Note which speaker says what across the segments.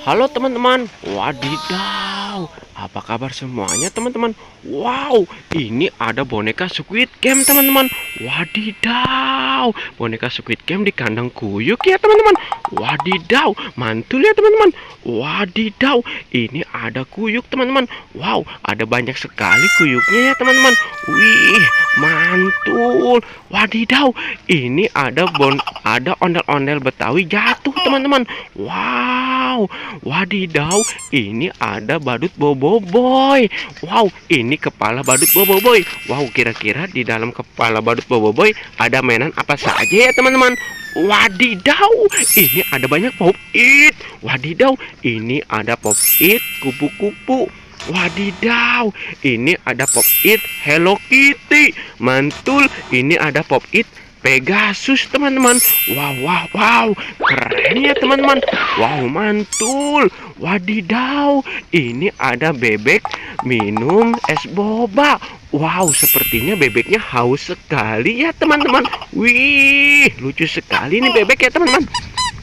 Speaker 1: Halo teman-teman, wadidaw, apa kabar semuanya teman-teman? Wow, ini ada boneka Squid Game teman-teman. Wadidaw, boneka Squid Game di kandang kuyuk ya teman-teman. Wadidaw, mantul ya teman-teman. Wadidaw, ini ada kuyuk teman-teman. Wow, ada banyak sekali kuyuknya ya teman-teman. Wih, mantul. Wadidaw, ini ada ondel-ondel Betawi jatuh teman-teman. Wow, wadidaw, ini ada badut boboiboy. Wow, ini kepala badut boboiboy. Wow, kira-kira di dalam kepala badut boboiboy ada mainan apa saja ya teman-teman? Wadidaw, ini ada banyak pop-it. Wadidaw, ini ada pop-it kupu-kupu. Wadidaw, ini ada pop-it Hello Kitty. Mantul, ini ada pop-it Pegasus teman-teman. Wow, wow, wow, keren ya teman-teman. Wow, mantul. Wadidaw, ini ada bebek minum es boba. Wow, sepertinya bebeknya haus sekali ya teman-teman. Wih, lucu sekali nih bebek ya teman-teman.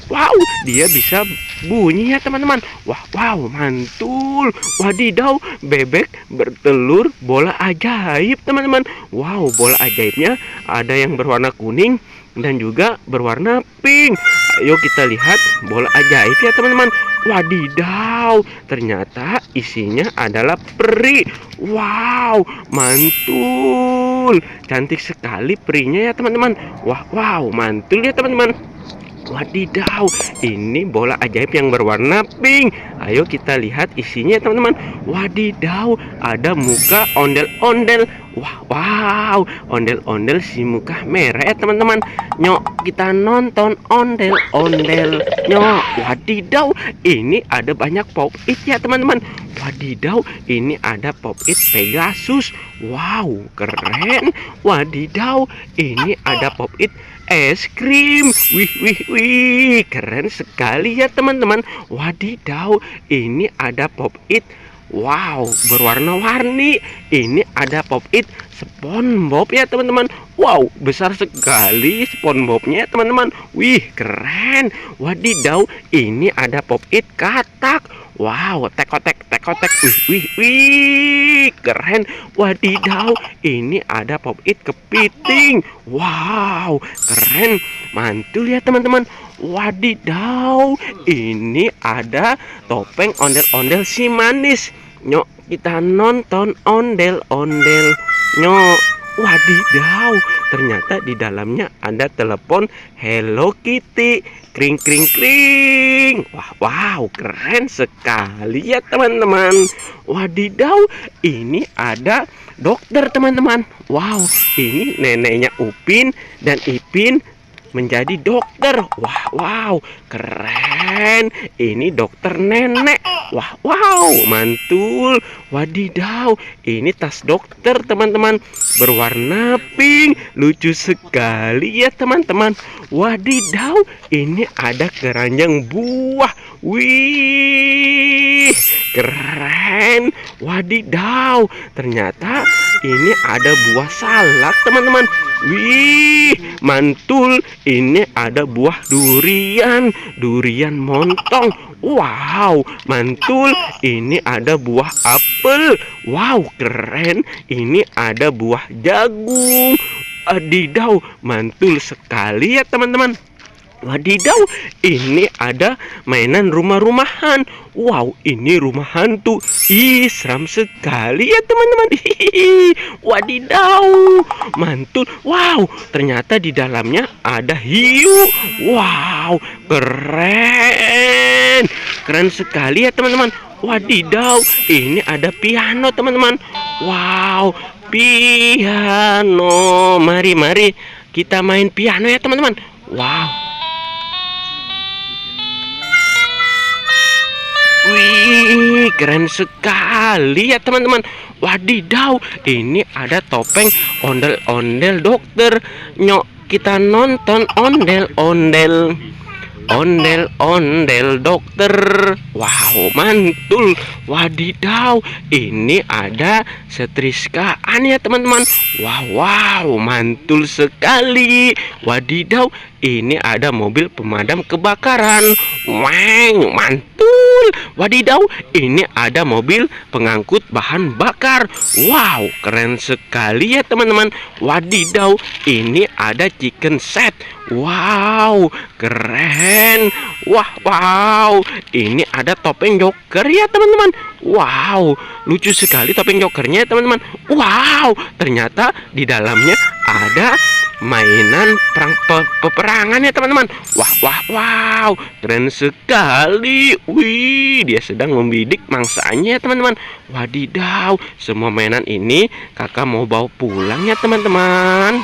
Speaker 1: Wow, dia bisa bunyi ya teman-teman. Wah, wow, mantul. Wadidaw, bebek bertelur bola ajaib teman-teman. Wow, bola ajaibnya ada yang berwarna kuning dan juga berwarna pink. Ayo kita lihat bola ajaib ya teman-teman. Wadidaw, ternyata isinya adalah peri. Wow, mantul. Cantik sekali perinya ya teman-teman. Wah, wow, mantul ya teman-teman. Wadidaw, ini bola ajaib yang berwarna pink. Ayo kita lihat isinya teman-teman. Wadidaw, ada muka ondel-ondel. Wah, wow, ondel-ondel si muka merah ya teman-teman. Nyok, kita nonton ondel-ondel. Nyok, wadidaw, ini ada banyak pop-it ya teman-teman. Wadidaw, ini ada pop-it Pegasus. Wow, keren. Wadidaw, ini ada pop-it es krim. Wih, wih, wih, keren sekali ya teman-teman. Wadidaw, ini ada pop-it. Wow, berwarna-warni. Ini ada pop-it SpongeBob ya teman-teman. Wow, besar sekali SpongeBobnya teman-teman. Wih, keren. Wadidaw, ini ada pop-it katak. Wow, tekotek, tekotek. Wih, wih, wih, keren. Wadidaw, ini ada pop-it kepiting. Wow, keren. Mantul ya teman-teman. Wadidaw, ini ada topeng ondel-ondel si manis. Nyok, kita nonton ondel-ondel. Nyok, wadidaw, ternyata di dalamnya ada telepon Hello Kitty. Kring, kring, kring. Wah, wow, keren sekali ya teman-teman. Wadidaw, ini ada dokter teman-teman. Wow, ini neneknya Upin dan Ipin menjadi dokter. Wah, wow, keren. Ini dokter nenek. Wah, wow, mantul. Wadidaw, ini tas dokter teman-teman, berwarna pink. Lucu sekali ya teman-teman. Wadidaw, ini ada keranjang buah. Wih, keren. Wadidaw, ternyata ini ada buah salak teman-teman. Wih, mantul. Ini ada buah durian, durian montong. Wow, mantul. Ini ada buah apel. Wow, keren. Ini ada buah jagung. Adidaw, mantul sekali ya teman-teman. Wadidaw, ini ada mainan rumah-rumahan. Wow, ini rumah hantu. Ih, seram sekali ya teman-teman. Wadidaw, mantul. Wow, ternyata di dalamnya ada hiu. Wow, keren. Keren sekali ya teman-teman. Wadidaw, ini ada piano teman-teman. Wow, piano. Mari kita main piano ya teman-teman. Wow. Wih, keren sekali ya teman-teman. Wadidaw, ini ada topeng ondel-ondel dokter. Nyok, kita nonton ondel-ondel. Ondel-ondel dokter. Wow, mantul. Wadidaw, ini ada setriskaan ya teman-teman. Wow, wow, mantul sekali. Wadidaw, ini ada mobil pemadam kebakaran. Wow, mantul. Wadidaw, ini ada mobil pengangkut bahan bakar. Wow, keren sekali ya teman-teman. Wadidaw, ini ada chicken set. Wow, keren. Wah, wow, ini ada topeng Joker ya teman-teman. Wow, lucu sekali topeng Jokernya ya teman-teman. Wow, ternyata di dalamnya ada mainan peperangan ya teman-teman. Wah, wah, wow, keren sekali. Wih, dia sedang membidik mangsanya ya teman-teman. Wadidaw, semua mainan ini kakak mau bawa pulang ya teman-teman.